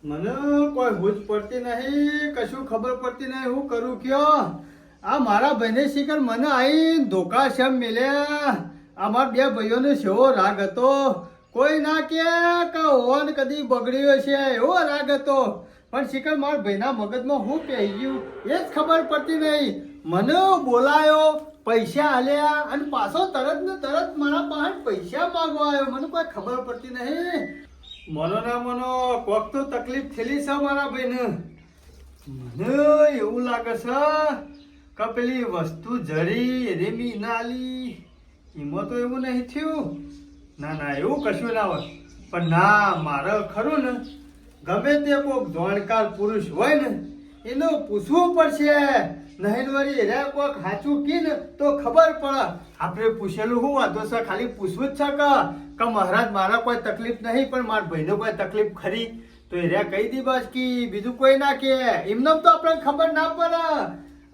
મને કોઈ હુજ પડતી નહીં, કશું ખબર પડતી નહીં. હું કરું કયો? આ મારા ભાઈને શીખર મને આઈ ધોકા શેમ મેલ્યા. અમારા બે ભાઈઓનો સેવો રાગ હતો. કોઈ ના કે ઓન કદી બગડ્યો છે એવો રાગ હતો. પણ શીખર મારા ભાઈના મગજમાં હું પહેરી ગયું એ જ ખબર પડતી નહીં. મને બોલાયો, પૈસા આલ્યા અને પાછો તરત ને તરત મારા પાસે પૈસા માંગવા આવ્યો. મને કોઈ ખબર પડતી નહીં. મનો ના મનો કોક તો તકલીફ થયેલી છે મારા ભાઈને. મને એવું લાગે છે કે પેલી વસ્તુ જડી રેમી નાલી એમાં તો એવું નહીં થયું. ના ના એવું કશું ના હોય. પણ ના મારે ખરું ને ગમે તે કોઈક જાણકાર પુરુષ હોય ને એનું પૂછવું પડશે. નહીં વળી રે કોઈક સાચું કી ને તો ખબર પડે. આપણે પૂછેલું શું વાંધો છે? ખાલી પૂછવું જ છે કે મહારાજ મારા કોઈ તકલીફ નહીં પણ મારા ભાઈનો કોઈ તકલીફ ખરી તો એ રે કહી દી બસ કે બીજું કોઈ ના કે. એમને તો આપણને ખબર ના પડે.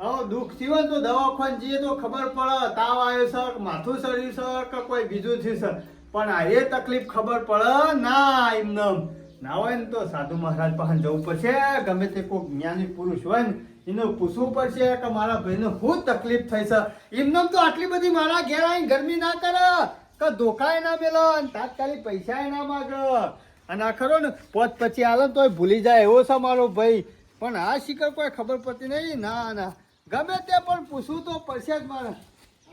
હવે દુઃખ થયું તો દવાખાને જઈએ તો ખબર પડે તાવ આવ્યો છે કે માથું સડ્યું છે કે કોઈ બીજું થયું છે. પણ આ એ તકલીફ ખબર પડે ના. એમને ના હોય ને તો સાધુ મહારાજ પાસે જવું પડશે. ગમે તે કોઈ જ્ઞાની પુરુષ હોય ને એને પૂછવું પડશે કે મારા ભાઈને શું તકલીફ થઈ છે. એમને તો આટલી બધી મારા ઘેર આવીને ગરમી ના કરે કે ધોકાય ના મેલો તાત્કાલિક પૈસા ના માગે. અને આ ખરો ને પોત પછી આલે તોય ભૂલી જાય એવો છે મારો ભાઈ. પણ આ શિખર કોઈ ખબર પડતી નહીં. ના ના ગમે તે પણ પૂછવું તો પડશે જ મારે.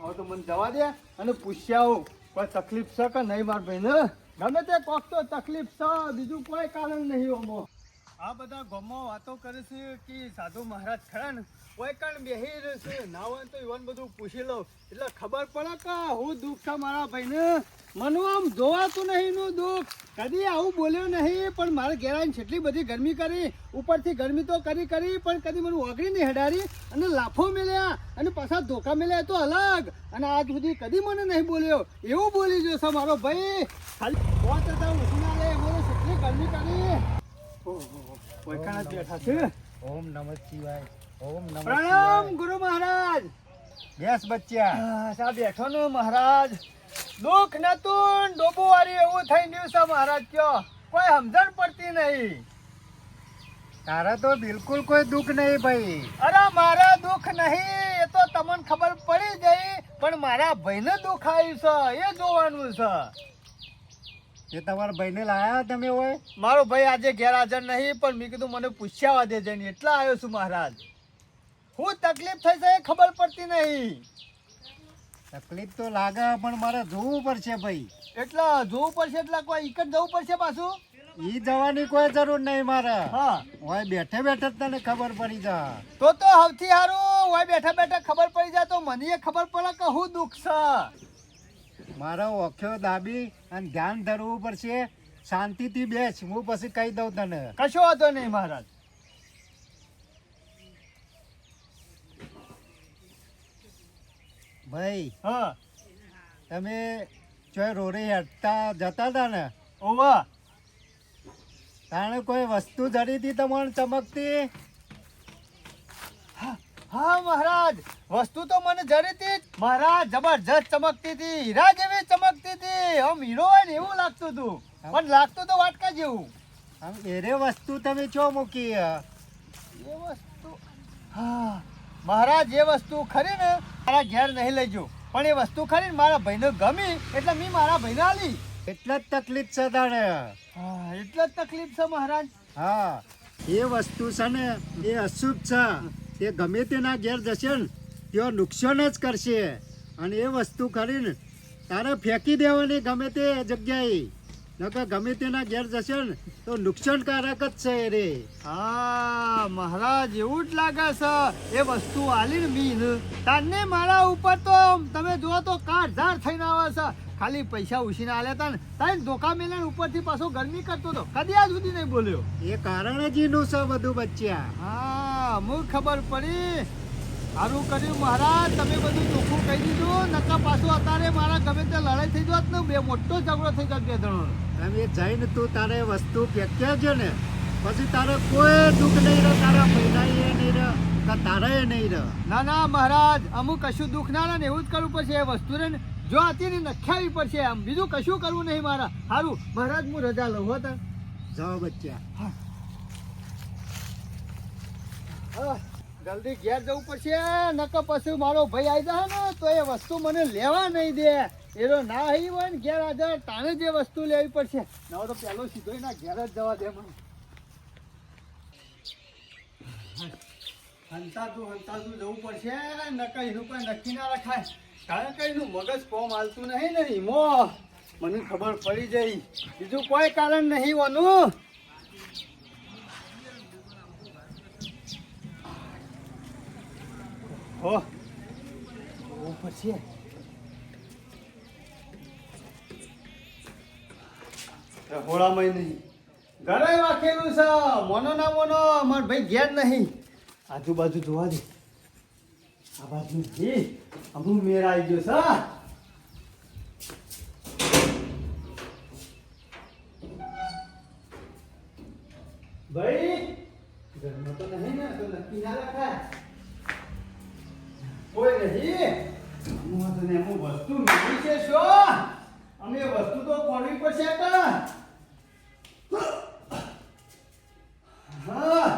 હવે તો મને જવા દે અને પૂછ્યા આવું કોઈ તકલીફ છે કે નહીં મારા ભાઈને. ગમે તે કોક તો તકલીફ છે, બીજું કોઈ કારણ નહીં. ઓમો આ બધા ગામમાં વાતો કરે છે કે સાધુ મહારાજ ખરા ને કોઈ કણ બેહી રહેશે. ના હોય તો ઈવન બધું પૂછી લઉં એટલે ખબર પડે કે હું દુઃખ છે મારા ભાઈને. મને આમ જોવાતું નહીં નું દુઃખ. કદી આવું બોલ્યો નહીં પણ મારે ઘેરાઈને જેટલી બધી ગરમી કરી ઉપરથી ગરમી તો કરી પણ કદી મને ઓગળી નહીં હેડારી અને લાફો મેલ્યા અને પાછા ધોકા મેલ્યા તો અલગ. અને આજ સુધી કદી મને નહીં બોલ્યો એવું બોલી જશે મારો ભાઈ. ખાલી વાત હતા ઉઠીના લે મને જેટલી ગરમી કરી. ઓયકાણા બેઠા છે. ઓમ નમઃ શિવાય. ઓમ નમઃ પ્રણામ ગુરુ મહારાજ. બેસ બચ્ચા. સા બેઠો ને મહારાજ. દુઃખ નતું ડોબો વાળી એવું થઈ ગયું છે મહારાજ. કયો કોઈ સમજણ પડતી નહીં. તારા તો બિલકુલ કોઈ દુઃખ નહીં ભાઈ. અરે મારા દુઃખ નહીં એ તો તમને ખબર પડી ગઈ પણ મારા ભાઈને દુઃખ આવ્યું છે એ જોવાનું છે. એ તમારા ભાઈને લાયા તમે હોય? મારો ભાઈ આજે ઘેર હાજર નહીં પણ મેં કીધું મને પૂછ્યા દે જઈને એટલા આવ્યો છું મહારાજ. શું તકલીફ થઈ છે એ ખબર પડતી નહીં. તકલીફ તો લાગે પણ મારે જોવું પડશે ભાઈ. એટલે જોવું પડશે એટલે કોઈ એક જ જવું પડશે પાછું. ઈ જવાની કોઈ જરૂર નહીં મારે. હા હોય બેઠે બેઠે જ તને ખબર પડી જા. તો સૌથી સારું હોય બેઠા બેઠા ખબર પડી જાય તો મને ખબર પડે કે હું દુઃખ છે. મારો ઓખ્યો દાબી અને ધ્યાન ધરવું પડશે. શાંતિથી બેસ હું પછી કહી દઉં તને. કશો વાંધો નહીં મહારાજ. ભાઈ હા તમે ચોય રોડે હેઠતા જતા હતા ને ઓવા તાણે કોઈ વસ્તુ જડી હતી તમારે ચમકતી? હા મહારાજ વસ્તુ તો મને જરી હતી જ. મહારાજ જબરજસ્ત ચમકતી હતી, હીરા જેવી ચમકતી હતી. આમ હીરો હોય ને એવું લાગતું હતું પણ લાગતું તો વાટકા જેવું. આમ એરે વસ્તુ તમે ચો મૂકી? એ વસ્તુ હા મહારાજ એ વસ્તુ ખરી ને મારા ઘેર નહીં લઈ પણ એ વસ્તુ ખરી ને મારા ભાઈને ગમી એટલે મેં મારા ભાઈને આલી. એટલે જ તકલીફ છે તાણે. હા એટલે જ તકલીફ છે મહારાજ. હા એ વસ્તુ છે ને એ અશુભ છે. તે ગમે તેના ઘેર જશે ને તેઓ નુકસાન જ કરશે. અને એ વસ્તુ કરીને તારે ફેંકી દેવાની ગમે તે જગ્યાએ. નકર ગમે તેના ઘેર જશે ને તો નુકસાનકારક જ છે એ રે. હા મહારાજ એવું જ લાગે છે. એ વસ્તુ આલી ને મીન તાને મારા ઉપર તો તમે જુઓ તો કાળઝાળ થઈને આવે છે. ખાલી પૈસા ઉછીને આલ્યા હતા ને તાઈ ધોકા મેલે ઉપરથી પાછો ગરમી કરતો હતો. કદી આજ સુધી નહીં બોલ્યો. એ કારણ જ એનું છે બધું બચ્ચા. હા મને ખબર પડી. સારું કર્યું મહારાજ તમે બધું ચોખ્ખું કહી દીધું. નકા પાછું અત્યારે મારા ગમે તે લડાઈ થઈ જાત ને બે મોટો ઝઘડો થઈ જાત બે જણો. તમે જઈને તું તારે વસ્તુ ફેંક્યા છે ને પછી તારે કોઈ દુઃખ નહીં રહે. તારા મહિના એ નહીં રહે કે તારા એ નહીં રહે. ના ના મહારાજ અમુક કશું દુઃખ ના રહે ને એવું જ કરવું પડશે. એ વસ્તુ ને જો હતી ને નખાવી પડશે. આમ બીજું કશું કરવું નહીં મારા. સારું મહારાજ હું રજા લઉં હો. જાઓ બચ્ચા. હા હા, જલ્દી ઘેર જવું પડશે નકર પછી મારો ભાઈ આવી જાય ને તો એ વસ્તુ મને લેવા નહીં દે. એનો ના આવી હોય ને ઘેર હાજર તાણે જે વસ્તુ લેવી પડશે. ના તો પેલો સીધો એના ઘેર જ જવા દે મને. હંતાતું જવું પડશે નકર એનું કોઈ નક્કી ના રખાય. કારણ કે એનું મગજ કોમ હાલતું નહીં ને ઈમો મને ખબર પડી જઈ. બીજું કોઈ કારણ નહીં ઓનું. હો પછી હોળામાં નહીં ઘરે વાખેલું છે. મોનો ના મોનો માર ભાઈ ઘેર નહીં. આજુબાજુ જોવા દે. આ બાજુ અમુક મેર આવી ગયો છે. ભાઈ ઘરમાં તો નહીં ને તો નક્કી ના રખાય. કોઈ નહીં. અમુક તો ને અમુક વસ્તુ મેળવી છે શું? અમે વસ્તુ તો પડવી પડશે કે હા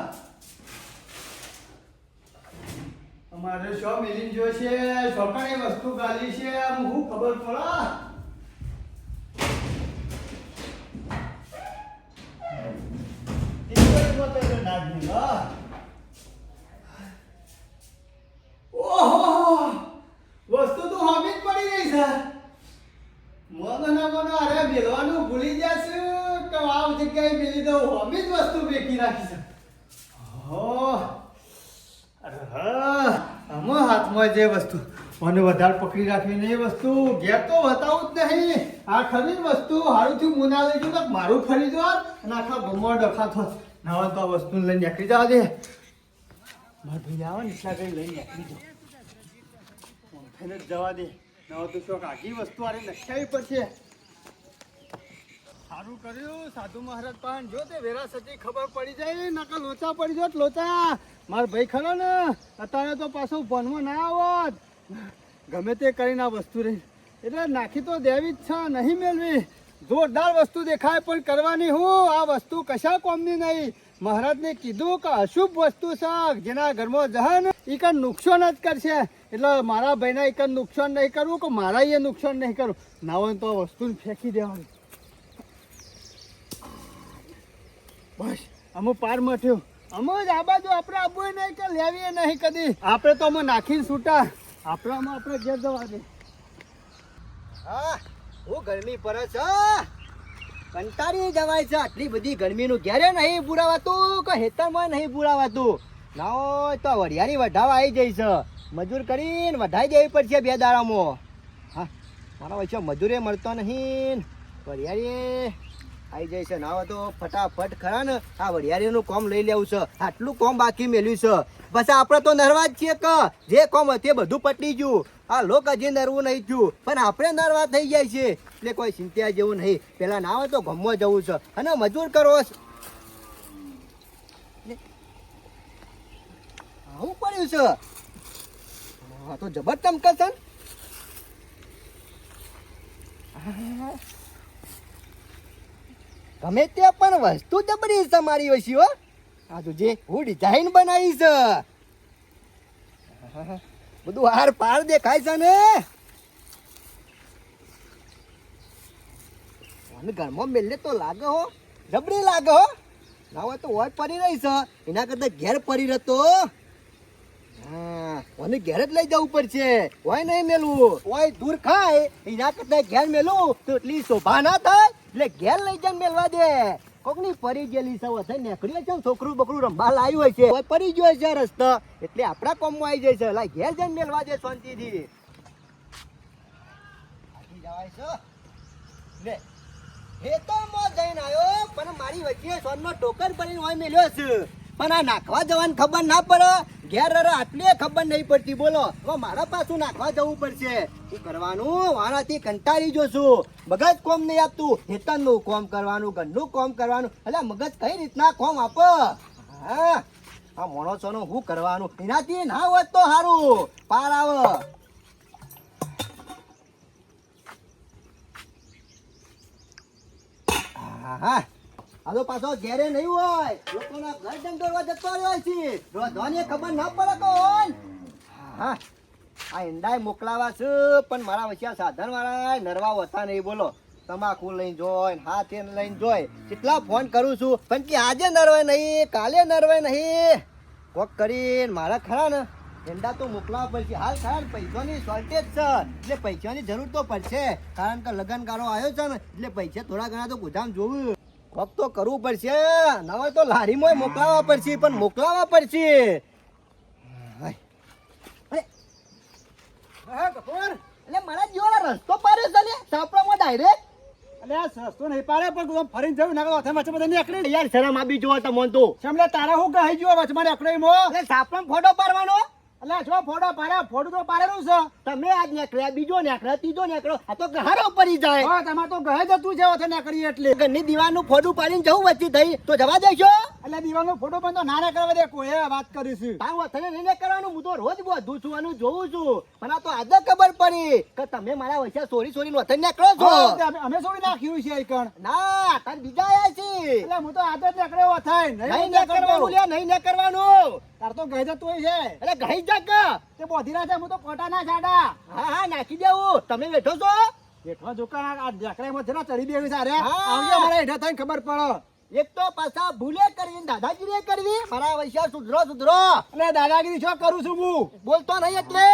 અમારે શું મિલિંગ જોશે? છોકરાની વસ્તુ ગાલી છે આમ હું ખબર પડા. ઓહો વસ્તુ તો હોમી જ પડી ગઈ છે. મને અરે મેળવાનું ભૂલી જશે તો આ જગ્યાએ મેળી દઉં. હોમી જ વસ્તુ બેકી રાખી છે. આમાં હાથમાં જે વસ્તુ મને વધારે પકડી રાખીને એ વસ્તુ ઘેર તો બતાવું જ નહીં. આ ખરી વસ્તુ સારું થયું મુના લઈ ગયું મારું ખરી જોત અને આખા ગમવા ડખા થોત. ના હોય તો આ વસ્તુ લઈને નીકળી જવા દે. મારા ભાઈ આવે ને એટલા કઈ લઈને નીકળી જાઓ. થઈને જ જવા દે. ના હોય તો શોખ આખી વસ્તુ આરે નખાવી પડશે. સારું કર્યું સાધુ મહારાજ પણ જો તે વેરા સતી ખબર પડી જાય નકર લોચા પડી જોત લોચા. મારો ભાઈ ખરો ને અત્યારે તો પાછું ભણમાં ના આવત. ગમે તે કરીને આ વસ્તુ રહી એટલે નાખી તો દેવી જ છે નહીં મેળવી. જોરદાર વસ્તુ દેખાય પણ કરવાની હું આ વસ્તુ કશા કોમની નહીં. મહારાજને કીધું કે અશુભ વસ્તુ છે જેના ઘરમાં જહન એ કઈ નુકસાન જ કરશે. એટલે મારા ભાઈને એ કઈ નુકસાન નહીં કરવું કે મારા એ નુકસાન નહીં કરવું. ના હોય તો આ વસ્તુને ફેંકી દેવાની. બસ અમુક પાર મઠ્યો. અમુક જ આ બાજુ આપણે આવવું નહીં કે લેવીએ નહીં કદી. આપણે તો અમે નાખીને છૂટા. આપણામાં આપણે ઘેર જવા દે. હા હું ગરમી પડે છે કંટાળી જવાય છે. આટલી બધી ગરમીનું ઘેરે નહીં બુરાવાતું કે હેતરમાં નહીં બુરાવાતું. ના હોય તો વરિયાળી વઢાવા આવી જઈ છે. મજૂર કરીને વઢાઈ દેવી પડશે 2 દાડામાં. હા મારા વચ્ચે મજૂરે મળતો નહીં. વરિયાળી આવી જાય છે. ના હોય તો ફટાફટ ખરા ને આ વરિયાળીનું કોમ લઈ લેવું છે. આટલું કોમ બાકી મેલ્યું છે. બસ આપણે તો નરવા જ છીએ કે જે કોમ તે બધું પટી ગયું. આ લોક હજી નરવું નહીં થયું પણ આપણે નરવા થઈ જાય છે એટલે કોઈ ચિંતા જેવું નહીં. પેલા ના હોય તો ગમવા જવું છે અને મજૂર કરો. આવું પડ્યું છે. હા તો જબર ચમકે છે. ગમે તે પણ વસ્તુ જબરી છે મારી ઓછી હો. આ તો જે હું ડિઝાઇન બનાવી છે બધું હાર પાર દેખાય છે ને. ઘરમાં મેલે તો લાગે હો જબરી લાગે હો. ના હોય તો હોય પડી રહી છે એના કરતા ઘેર પડી રહેતો. હા મને ઘેર જ લઈ જવું પડશે. હોય નહીં મેલું હોય દૂર ખાય એના કરતા ઘેર મેલું તો એટલી શોભા ના થાય. એટલે ઘેર લઈ જઈને મેલવા દે. કોકની પરી ગયેલી છે વધે નીકળી છે છોકરું બકરું રંબા લાવ્યું હોય છે પરી ગયો છે રસ્તા એટલે આપણા કોમમાં આવી જાય છે. લા ઘેર જઈને મેલવા દે શાંતિથી. જવાય છે લે ખેતરમાં જઈને આવ્યો પણ મારી વચ્ચે સોનમાં ટોકર ભરીને હોય મેલ્યો છે. પણ આ નાખવા જવાની ખબર ના પડે. ઘેર આટલી ખબર નહીં પડતી. બોલો હવે મારા પાછું નાખવા જવું પડશે. શું કરવાનું વાણાથી કંટાળી જોશું. મગજ કોમ નહીં આપતું. હેતનનું કોમ કરવાનું ઘરનું કોમ કરવાનું. એટલે મગજ કઈ રીતના કોમ આપો. હા આ માણસોનું શું કરવાનું એનાથી ના હોત તો સારું પાર આવે. હા હાલો પાછો ઘેરે નહીં હોય લોકોના ઘર ડંગરવા જતો રહ્યો છે રોધવાની ખબર ના પડે તો હોય હા આ ઈંડાય મોકલાવા છે પણ મારા વચ્ચે સાધન વાળા નરવા હોતા નહીં બોલો તમાકુ લઈને જોય હા તે લઈને જોય કેટલા ફોન કરું છું પણ કે આજે નરવાય નહીં કાલે નરવાય નહીં કોક કરીને મારા ખરા ને ઈંડા તો મોકલાવા પડશે હાલ ખરા પૈસાની શોર્ટેજ છે એટલે પૈસાની જરૂર તો પડશે કારણ કે લગનગાળો આવ્યો છે ને એટલે પૈસા થોડા ઘણા તો ગુદામ જોવું કોક તો કરવું પડશે ના હોય તો લારીમાં મોકલાવા પડશે પણ મોકલાવા પડશે એટલે મારા જીવાના રસ્તો પાડ્યો છે ને સાપડામાં ડાયરેક્ટ અલે આ સસ્તો નહીં પાડે પણ ફરીને જવું ના વથે વચ્ચે બધા નીકળી યાર શરમ આપી જોવા તમને તો સમલે તારા હું કહી ગયો વચમાં નીકળી મો એટલે સાપડામાં ફોટો પાડવાનો અલે જો ફોટો પાડ્યા ફોટો તો પાડેલું છે તમે આજ નીકળ્યા બીજો નીકળ્યા ત્રીજો નીકળ્યો આ તો ગહારો પડી જાય હા તમારે તો ગહે જતું છે વથે નીકળી એટલે ઘરની દીવાનનું ફોટું પાડીને જવું વચ્ચે થઈ તો જવા દેશો એટલે દીવાનો ફોટો પણ તો ના ના કરવા દે કોઈ વાત કરીશું તારું વથને નહીં કરવાનું હું તો રોજ બધું છું અને જોઉં છું પણ આ તો આજે ખબર પડી કે તમે મારા વચ્ચે સોરી વથન નીકળો છો અમે છોડી નાખ્યું છે એ કણ ના તાર બીજા આયા છે એટલે હું તો આદત નીકળ્યો વથાય નહીં નીકળવાનું લે નહીં નીકળવાનું તાર તો ગહે જતું છે એટલે ગઈ જા તે બોધી ના છે હું તો કોટા ના છાડા હા હા નાખી દેવું તમે બેઠો છો બેઠવા જોકા આ ઢાકડામાં જરા ચડી દેવી સારે હા. આવજો મારા હેઠા થઈને ખબર પડે એક તો પાછા ભૂલે કરવી દાદાગીરી કરવી મારા વૈશ્યા સુધરો એટલે દાદાગીરી શું કરું છું હું બોલતો નહીં એટલે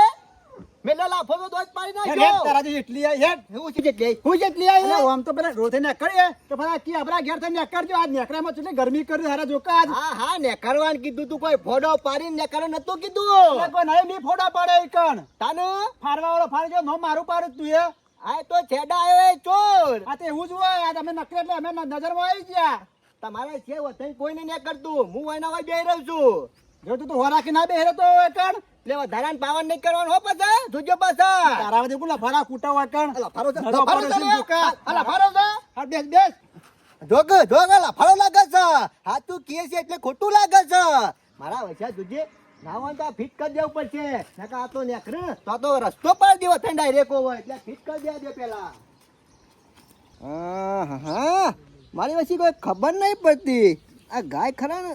મેલા લાફો તો દોજ પાડી હેડ નાખ્યો તારા જે એટલી આઈ હેડ હું છે જેટલી હું જેટલી આવી એટલે આમ તો પેલા રોથે ને કરીએ તો પેલા કી આપણા ઘેર થઈને કરજો આજ નેકરામાં ચૂલે ગરમી કરી હારા જોકા આજ હા હા ને કરવાનું કીધું તું કોઈ ફોડો પાડીને ને કરો નતું કીધું એટલે કોઈ નહીં ની ફોડા પાડે ઈ કણ તાને ફારવા વાળો ફાડી ગયો નો મારું પાડું તું એ આ તો છેડા આવ્યો ચોર આ તો એવું જ હોય આ તમે નકરે એટલે અમે નજરમાં આવી ગયા તમારા છે વતન કોઈને ને કરતું હું વાયના વાય બેહી રહ્યો છું જો તું તો હોરાકી ના બેહરે તો એ કણ એટલે વધારાને પાવન નહીં કરવાનું હો પાછા જોજો પાછા તારા વધે કોલા ફારા કૂટા હોય કણ લફારો છે નડો લફારો પડે છે છે જોકા. લફારો છે હા બેસ બેસ જોગ લફારો લાગે છે હા તું કે છે એટલે ખોટું લાગે છે મારા વૈસા જોજે નાવા તો ફિટ કરી દેવું પડશે નકા આ તો નેકરે તો રસ્તો પર દેવો થઈને ડાયરેક્ટ હોય એટલે ફિટ કરી દે પેલા હા મારી વચ્ચે કોઈ ખબર નહીં પડતી આ ગાય ખરા ને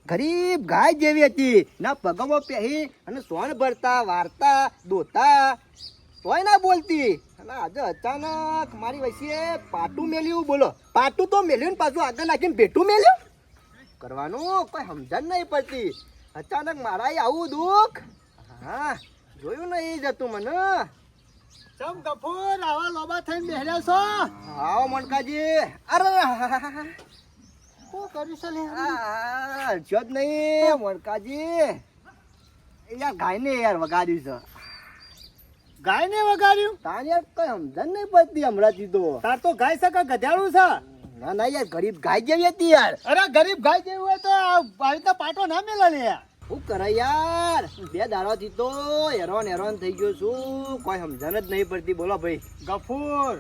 ગરીબ ગાય જેવી હતી ના પગમાં પહેરી અને સોન ભરતા વાર્તા દોતા તોય ના બોલતી અને આજે અચાનક મારી વચ્ચે પાટું મેલ્યું બોલો પાટું તો મેલ્યું ને પાછું આગળ નાખીને ભેટું મેલ્યું કરવાનું કોઈ સમજણ નહીં પડતી અચાનક મારા આવું દુઃખ હા જોયું નહીં જતું મને ચમ કપૂર આવા લોબા થઈને બેહર્યા છો આવો મણકાજી અરે શું કર્યું છે લે જ નહીં મણકાજી યાર ગાય ને યાર વગાડ્યું છે ગાય ને વગાડ્યું તાર યાર કઈ સમજણ નહીં પડતી હમણાંથી તો તાર તો ગાય છે કે ગધેડું છે ના ના યાર ગરીબ ગાય જેવી હતી યાર અરે ગરીબ ગાય જેવું હોય તો આવી રીતના પાટો ના મેલા લે શું કરે યાર બે દાડાથી તો હેરાન થઈ ગયો છું કોઈ સમજણ જ નહીં પડતી બોલો ભાઈ ગફૂર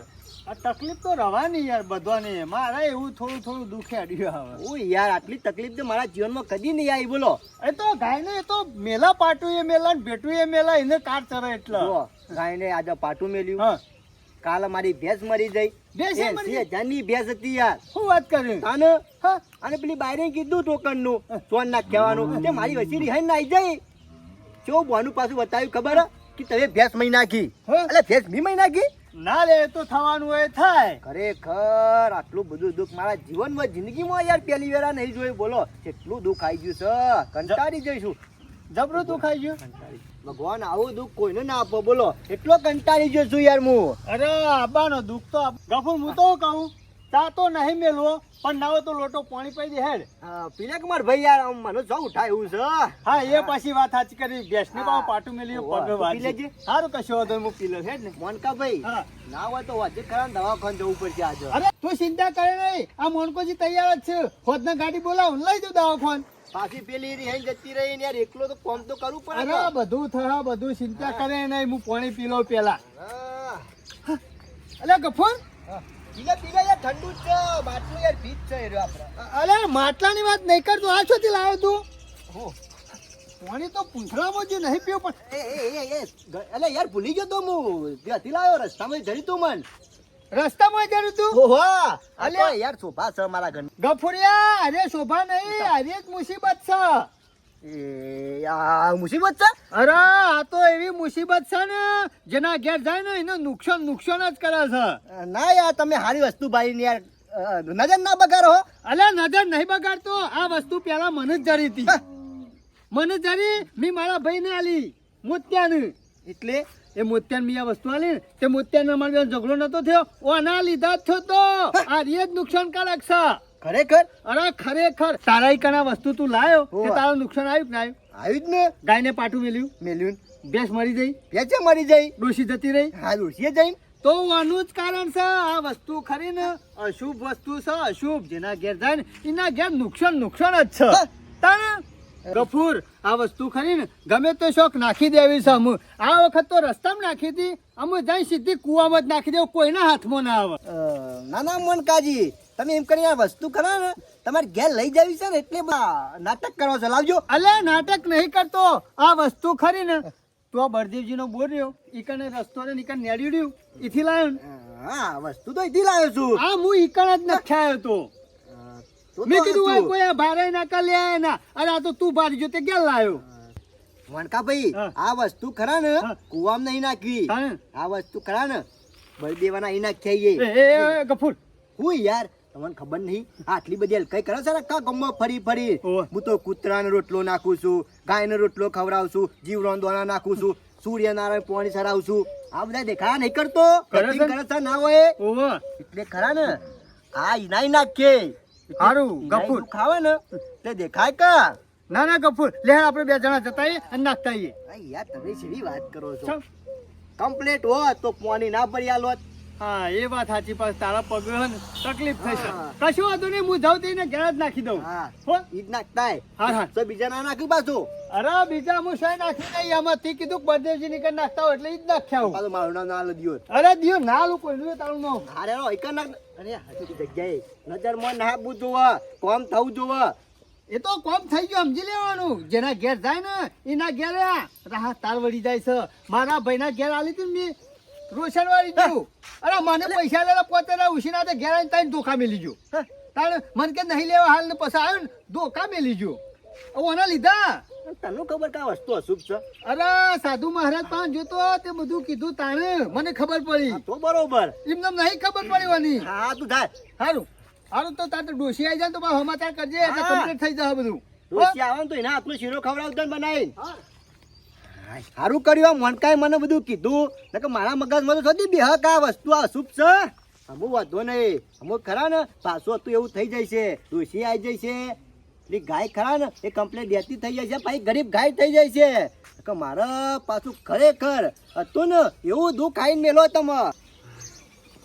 આ તકલીફ તો રવાની યાર બધાની મારે એવું થોડું દુખે અડ્યું હવે હું યાર આટલી તકલીફ તો મારા જીવનમાં કદી નહીં આવી બોલો એ તો ગાય ને એ તો મેલા પાટું એ મેલા ને ભેટું એ મેલા એને કાટ ચરે એટલે જો ગાયને આજે પાટું મેલ્યું હા કાલે મારી ભેંસ મરી જઈ ભેંસ એ મરી ગઈ? 80,000 ની ભેંસ હતી યાર શું વાત કરી અને હા અને પેલી બાયરે કીધું ટોકન નું સોન નાખ કહેવાનું તે મારી વચ્ચે રિહાઈ ના આવી જાય કેવું બોનું પાછું બતાવ્યું ખબર કે તમે ભેંસ મહી નાખી હા? એટલે ભેંસ મી મહી નાખી ના રે એ તો થવાનું હોય થાય ખરેખર આટલું બધું દુઃખ મારા જીવનમાં જિંદગીમાં યાર પહેલી વેરા નહીં જોયું બોલો કેટલું દુઃખ આવી ગયું છે કંટાળી જઈશું જબરું દુખાઈ ગયું ભગવાન આવું દુઃખ કોઈને ના આપો બોલો એટલો કંટાળી ગયો છું યાર હું અરે આબાનો દુઃખ તો ગફુર હું તો કહું તા તો નહીં મેલવો પણ ના હોય તો લોટો પાણી પી દે હેડ પીને કુમાર ભાઈ યાર આમ મને જો ઉઠાય એવું છે હા એ પાછી વાત સાચી કરી ભેંસની પાવ પાટું મેલ્યું વાહ, પગે તું પી લેજે. વાજી સારું કશો વાંધો નહીં, હું પી લઉં હેડ ને મોનકા ભાઈ હા ના હોય તો વચ્ચે ખરા દવાખાને જવું પડશે આજે અરે તું ચિંતા કરે નહીં આ મોનકોજી તૈયાર જ છે ખોદના ગાડી બોલાવ લઈ જાઉં દવાખાન પાછી પેલી રહી જતી રહી ને યાર એકલો તો કોમ તો કરવું પડે અરે બધું થયા બધું ચિંતા કરે નહીં હું પાણી પી લઉં પેલા હા. અલે ગફુર પીલે પીલે યાર ઠંડુ જ છે માટલું યાર ભીજ છે એ રહ્યો આપણે અરે માટલાની વાત નહીં કરતો આ છોથી લાવ્યો તું હો. પાણી તો પૂંછડામાં જે નહીં પીવું પણ એટલે યાર ભૂલી ગયો તો હું તે હતી લાવ્યો રસ્તામાં જડી તું મન રસ્તામાં જરું તું ઓહો આ અલે. તો યાર શોભા છે મારા ઘર ગફુરિયા અરે શોભા નહીં અરે જ મુસીબત છે એ આ મુસીબત છે અરે આ તો એવી મુસીબત છે ને જેના ઘેર જાય ને એનું નુકસાન જ કરે છે ના યાર તમે સારી વસ્તુ ભાઈ ને યાર નજર ના બગાડો હો. અલ્યા નજર નહીં બગાડતો આ વસ્તુ પેલા મને જ જરી હતી મને જરી મેં મારા ભાઈને આલી મોત્યાને એટલે એ મોત્યાને મેં આ વસ્તુ આલી ને તે મોત્યાને અમારે બેનો ઝઘડો નતો થયો ઓના લીધા જ થયો તો આ રે જ નુકસાનકારક છે ખરેખર અરે ખરેખર તારા ઈ કના વસ્તુ તું લાયો હોવે. કે તારું નુકસાન આવ્યું કે ના આવ્યું આવ્યું જ ને ગાયને પાટું મેલ્યું મેલ્યું ભેંસ મરી જઈ પેચે મરી જાય ડોશી જતી રહી હા ડોશીએ જઈને તો આનું જ કારણ છે આ વસ્તુ ખરી ને અશુભ વસ્તુ છે અશુભ જેના ઘેર જાય ને એના ઘેર નુકસાન જ છે હા. તાને ગફુર આ વસ્તુ ખરી ને ગમે તે શોખ નાખી દેવી છે અમુ આ વખત તો રસ્તામાં નાખી હતી અમુ જઈ સીધી કુવામાં જ નાખી દેવું કોઈના હાથમાં ના આવે નાના મનકાજી તમે એમ કરી આ વસ્તુ ખરા ને તમારે ઘેર લઈ જાવી છે ને એટલે નાટક કરો છો લાવજો અલે નાટક નહીં કરતો આ વસ્તુ ખરી ને તો આ બળદેવજી નો બોલ રહ્યો ઈકને રસ્તો ને ઈકન નેડી રહ્યું ઈથી લાયો ને હા વસ્તુ તો અહીંથી લાવ્યો છું આ હું ઈકણ જ નખ્યાયો તો તો મેં તો કીધું હતું. હોય કોઈ આ ભારે ના કર લે ના અરે આ તો તું ભારી જો તે ક્યાં લાયો મણકાભાઈ હા. આ વસ્તુ ખરા ને હા. કુવામાં નહીં નાખવી હા. આ વસ્તુ ખરા ને બળદેવાના અહીં નાખ્યા એ ગફુર હું યાર તમને ખબર નહીં આટલી બધી હલકાઈ કરે છે ને કા ગમમાં ફરી ફરી ઓવે. હું તો કૂતરાનો રોટલો નાખું છું ગાયનો રોટલો ખવડાવું છું જીવડોનો દોણા નાખું છું સૂર્યનારાયણ પાણી ચડાવું છું આ બધા દેખા નહીં કરતો કરે છે? cutting કરે છે ના હોય ઓહો એટલે ખરા ને આ ઈનાઈ નાખે હારું, ઈનાઈ ગફુર. તું ખાવે ને તે દેખાય કા ના ના ગફુર લે આપણે બે જણા જતા આવીએ અને નાખતા આવીએ આ યાર તમે સીધી વાત કરો છો ચાલ. કમ્પ્લીટ હોત તો પાણી ના ભરી આલોત હા એ વાત સાચી પાસ તારા પગ હે ને તકલીફ થશે હા. કશું વાંધો નહીં હું જાઉં તેને ઘેર જ નાખી દઉં હા હો ઈ જ નાખતાય હા હા તો બીજા ના નાખી પાછું અરે બીજા હું શાય નાખી નહીં આમાંથી કીધું બળદેવજી ની કઈ નાખતા હોય એટલે ઈ જ નાખ્યા પાછું મારું નામ ના લદ્યો અરે દિયો ના લો કોઈ તારું નામ અરે એક નાખ અરે હાચી જગ્યાએ નજરમાં ના બુ જોવા કોમ થવું જોવા એ તો કોમ થઈ ગયું સમજી લેવાનું જેના ઘેર જાય ને એના ઘેર રાહ તાર વળી જાય છે મારા ભાઈના ઘેર આલી હતી ને મેં રોશન વાળી ગયું અરે મને પૈસા લેલા પોતે ઉછીના તો ઘેર આવીને તાઈને ધોકા મેલી ગયો તારે મને કે નહીં લેવા હાલ ને પછી આવ્યો ને ધોકા મેલી ગયો ઓના લીધા તને ખબર કે આ વસ્તુ અશુભ છે અરે સાધુ મહારાજ પાંચ જોતો તે બધું કીધું તાણે મને ખબર પડી હા, તો બરોબર એમને નહીં ખબર પડી વાની હા તું થાય સારું સારું તો તાર તો ડોસી આવી જાય ને તો પાછું સમાચાર કરજે એટલે હા. કમ્પ્લીટ થઈ જાય બધું ડોશી આવે ને તો એના હાથમાં શીરો ખવડાવતા ને બનાવીને હા. સારું કર્યું આ મનકાએ મને બધું કીધું ને કે મારા મગજમાં તો થતી બે હક આ વસ્તુ આ અશુભ છે અમુક વાંધો નહીં અમુક ખરા ને પાછું હતું એવું થઈ જાય છે ડોશી આવી જાય છે પેલી ગાય ખરા ને એ કમ્પ્લેટ દેતી થઈ જાય છે ભાઈ ગરીબ ગાય થઈ જાય છે કે મારે પાછું ખરેખર હતું ને એવું દુઃખ ખાઈને મેલો તમે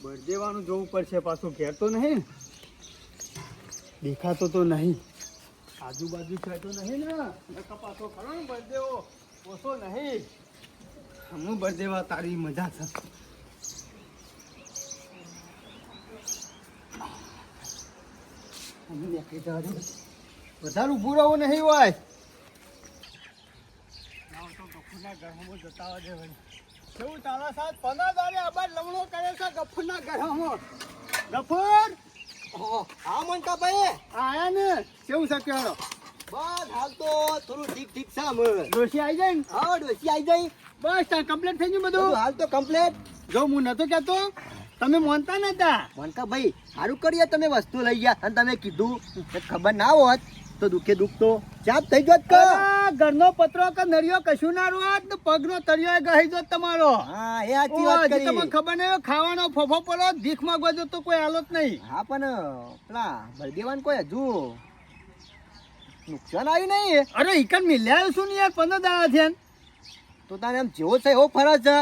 બળદેવાનું જોવું પડશે પાછું ઘેર તો નહીં ને? દેખાતો તો નહીં આજુબાજુ છે તો નહીં ને નકર પાછો ખરો ને બળદેવો ઓછો નહીં હું બળદેવા તારી મજા છે અમે દેખાઈ જવા દે. વધારે ઊભું રહેવું નહીં હોય જતા હોય છે વળી. કેવું તારા સાથ 15 દાડે આબાદ લમણો કરે છે ગફુરના ઘરમાં ગફુર હા મનકાભાઈ આયા ને કેવું છે કહેવાનો બસ હાલ તો થોડું ઠીક ઠીક છે અમે ડોશી આવી જાય ને હા ડોશી આવી જાય બસ તાર કમ્પ્લીટ થઈ ગયું બધું બધું હાલ તો કમ્પ્લેટ જો હું નતો કહેતો તમે માનતા નતા મનકાભાઈ સારું કરીએ તમે વસ્તુ લઈ ગયા અને તમે કીધું કે ખબર ના હોત તો દુખે દુખ તો ચાપ થઈ જોત કે અલા, ઘરનો પતરો કે નરિયો કશું ના રોત ને પગનો તરિયો ગહી જોત તમારો હા એ સાચી ઓ, વાત હજી તમને કરી ખબર નહીં ખાવાનો ફોફો પડો ભીખ માંગવા જો તો કોઈ હાલત નહીં હા પણ પેલા બળદેવાન કોઈ હજુ નુકસાન આવ્યું નહીં અરે ઈકન મિલ્યા શું ને યાર 15 દાડા થયા ને. તો તારે એમ જેવો છે એવો ફરજ છે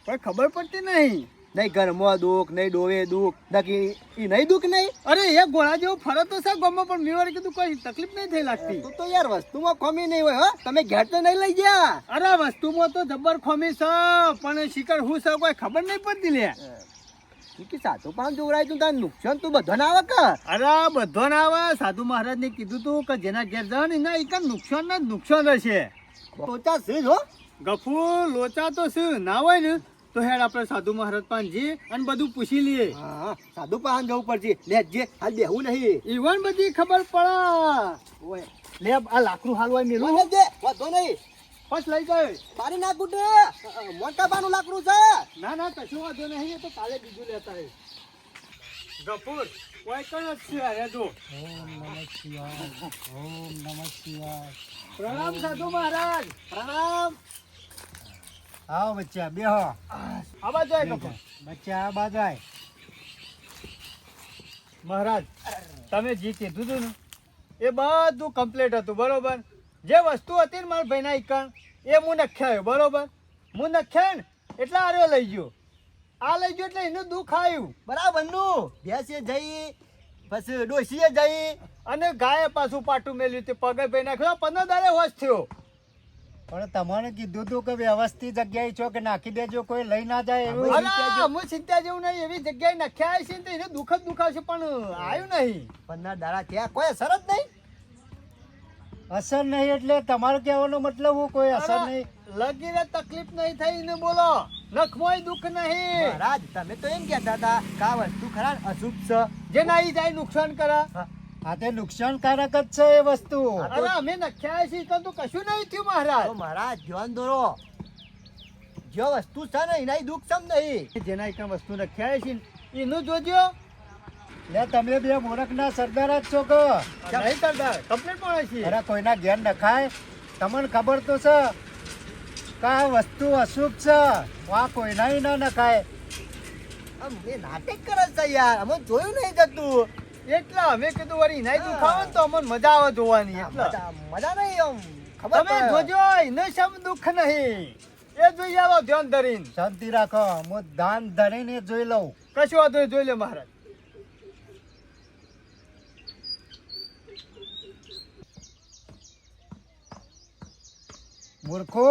પણ ખબર પડતી નહીં નહીં ઘરમાં દુઃખ નહીં ડોવે દુઃખ નકી એ નહીં દુઃખ નહીં અરે એ ઘોડા જેવો ફરક તો છે ગમો પણ મેં વારે કીધું કોઈ તકલીફ નહીં થઈ લાગતી તો યાર વસ્તુમાં ખોમી નહીં હોય હો તમે ઘેર તો નહીં લઈ ગયા અરે વસ્તુમાં તો જબર ખોમી છે પણ શિખર હું છે કોઈ ખબર નહીં પડતી લે કે સાચું પણ જોવરાય તું તારે નુકસાન તું બધો ના આવે કે અરે બધો ના આવે સાધુ મહારાજ ને કીધું તું કે જેના ઘેર જાવ ને એના ઈકન નુકસાન જ નુકસાન હશે લોચા છે જ હો ગફુર લોચા તો શું ના હોય ને તો હેડ આપણે સાધુ મહારાજ પાનજી અને બધું પૂછી લઈએ. હા સાધુ પાન જવું પડશે. લે જે હાલ બેહું નહીં. ઈવન બધી ખબર પડે. ઓય લે આ લાકડું હાલવાય મેલું લે દે વાંધો નહીં. બસ લઈ જાય. પાડી નાખું તે મોટા બાનું લાકડું છે. ના ના કશું વાંધો નહીં, એ તો કાલે બીજું લેતા રહે. ગફુર કોઈ કઈ જ છે અરે જો. ઓમ નમઃ શિવાય, ઓમ નમઃ શિવાય. પ્રણામ સાધુ મહારાજ. પ્રણામ. આવો બચ્ચા બેહો. આવા જાય ગફુર. બચ્ચા આ બાજુ આય. મહારાજ તમે જે કીધું હતું ને એ બધું કમ્પ્લીટ હતું બરોબર. જે વસ્તુ હતી ને મારા ભાઈના ઈકણ એ હું નખ્યાયો બરોબર. હું નખ્યા ને એટલે આર્યો લઈ ગયો. આ લઈ ગયો એટલે એનું દુઃખ આવ્યું બરાબર નું ભેંસે જઈ પછી ડોસીએ જઈ અને ગાયે પાછું પાટું મેલ્યું તે પગે ભાઈ નાખ્યો 15 દાડે હોશ થયો. પણ તમારે કીધું તું કે વ્યવસ્થિત જગ્યાએ છો કે નાખી દેજો, કોઈ લઈ ના જાય એવું. અલા, હું ચિંતા જેવું નહીં, એવી જગ્યાએ નખ્યા છે ને તો એને દુઃખ જ દુઃખ આવશે પણ આવ્યું નહીં. 15 દાડા ત્યાં કોઈ અસર જ નહીં. અસર નહીં એટલે તમારે કહેવાનો મતલબ હું કોઈ અસર નહીં. લગીને તકલીફ નહીં થઈ ને બોલો નખમોય દુઃખ નહીં. મહારાજ તમે તો એમ કહેતા હતા કે આ વસ્તુ ખરા અશુભ છે. જે નાઈ જાય નુકસાન કરે. આ તે નુકસાનકારક જ છે એ વસ્તુ. અરે અમે નખ્યા છીએ તો કશું નહીં થયું મહારાજ. તો મહારાજ ધ્યાન દોરો. જો વસ્તુ છે ને એના દુઃખ સમ નહીં. જેના એક વસ્તુ નખ્યા છે એનું જોજો. લે તમે બે મૂર્ખના સરદાર જ છો કે નહીં કરતા કમ્પ્લીટ પણ છે. અરે કોઈના ઘેર નખાય. તમને ખબર તો છે કે આ વસ્તુ અશુભ છે. આ કોઈના ના નખાય. આમ એ નાટક કરે છે યાર. અમે જોયું નહીં જતું. એટલે અમે કીધું વળી નહીં દુખાવે ને તો અમને મજા આવે જોવાની. એટલે મજા નહીં આમ ખબર તમે પડે. જોજો એને સમ દુઃખ નહીં. એ જોઈ આવો ધ્યાન ધરીને. શાંતિ રાખો, હું દાન ધરીને જોઈ લઉં. કશું વાંધો નહીં, જોઈ લે મહારાજ. મૂર્ખો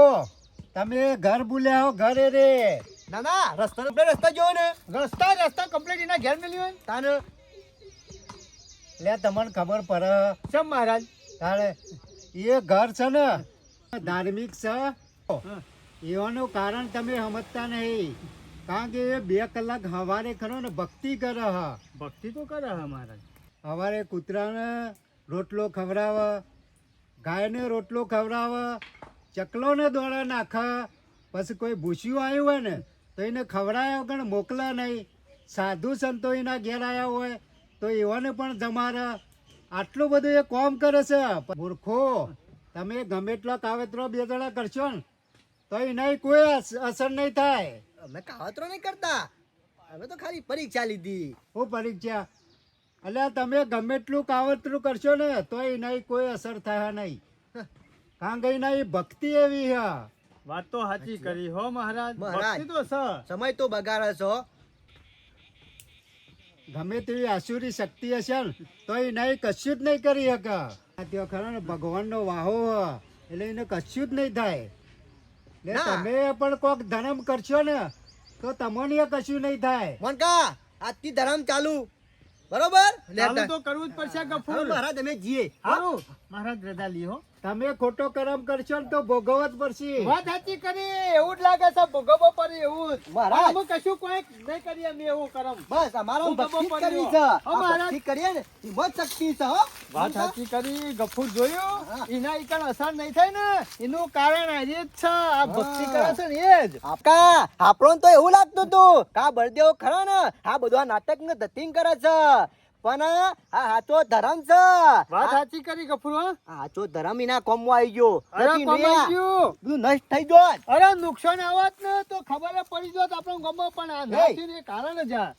તમે ઘર ભૂલ્યા હો. ઘરે રે ના ના રસ્તા જોવો ને રસ્તા કમ્પ્લીટ એના ઘેર મેલ્યું હોય ને. તાને લે તમને ખબર પડે ચમ મહારાજ. તારે એ ઘર છે ને ધાર્મિક છે. એવાનું કારણ તમે સમજતા નહીં. કારણ કે એ 2 કલાક સવારે ખરો ને ભક્તિ કરે હ. ભક્તિ તો કરે હા મહારાજ. સવારે કૂતરાને રોટલો ખવડાવે, ગાયને રોટલો ખવડાવે, ચકલોને દોડા નાખે. પછી કોઈ ભૂસ્યું આવ્યું હોય ને તો એને ખવડાવ્યા વગર મોકલે નહીં. સાધુ સંતો એના ઘેર આવ્યા હોય તો એવાને પણ જમારે. આટલું બધું એ કોમ કરે છે. મૂર્ખો તમે ગમે એટલો કાવતરો 2 જણા કરશો ને તો એના કોઈ અસર નહીં થાય. અમે કાવતરો નહીં કરતા. અમે તો ખાલી પરીક્ષા લીધી. હું પરીક્ષા એટલે તમે ગમે એટલું કાવતરું કરશો ને તો એના કોઈ અસર થાય નહીં. કારણ કે એના એ ભક્તિ એવી છે. વાત તો સાચી કરી હો મહારાજ. મહારાજ. ભક્તિ તો છે. સમય તો બગાડે છો. ગમે તેવી આસુરી શક્તિ હશે ને તો એ નહીં કશું જ નહીં કરી શકે. ત્યાં ખરા ને ભગવાનનો વાહો હ એટલે એને કશું જ નહીં થાય. એટલે ના. તમે પણ કોક ધર્મ કરશો ને તો તમને કશું નહીં થાય. મોનકા આજથી ધર્મ ચાલુ. બરોબર ચાલુ તો કરવું જ પડશે ગફુર. હવે મહારાજ અમે જીએ. હારું મહારાજ રજા લી હો. તમે ખોટો કર્મ કરશો ને તો ભોગવવા જ પડશે. વાત સાચી કરી. એવું જ લાગે છે ભોગવવો પડે એવું જ. મહારાજ. અમે કશું કોઈ નહીં કરીએ અમે એવું કરમ. બસ અમારો ભોગવવો ભક્તિ જ પડ્યો. કરવી છે. હો, આ મહારાજ. ભક્તિ કરીએ ને એ બહુ શક્તિ છે હો. વાત સાચી કરી ગફુર. જોયું હા. એના ઈકણ અસર નહીં થાય ને એનું કારણ આ જ છે. આ ભક્તિ કરે છે ને એ જ. આપકા આપણો તો એવું લાગતું હતું કા બળદેવ ખરા ને આ બધું નાટક ને ધતિંગ કરે છે પણ આ સાચો ધર્મ છે. વાત સાચી કરી ગફુર. હો. આ સાચો ધર્મ એના કોમમાં આવી ગયો. અરે નથી કમાઈ નયા. ગયું. બધું નષ્ટ થઈ ગયો. અરે નુકસાન આવત ને તો ખબર પડી જોત આપણો ગમો પણ આ નથી એ કારણ જ આ.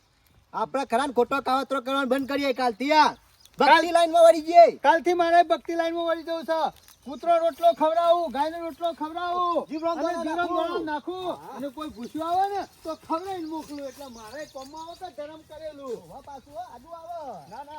આપણે ખરા ને ખોટો કાવતરો કરવાનું બંધ કરીએ કાલથી. આ ભક્તિ લાઈન માં વળી જઈએ. કાલથી મારે ભક્તિ લાઈન માં વળી જવું છે. કૂતરો રોટલો ખવડાવું, ગાયનો રોટલો ખવડાવું, જીવડો અને દોણો જીવડો નાખું. દોણો નાખું અને કોઈ ભૂસ્યું આવે ને તો ખવડાવીને મોકલું. એટલે મારે કોમમાં આવે કે ધર્મ કરેલું. પાછું આડું આવે. ના ના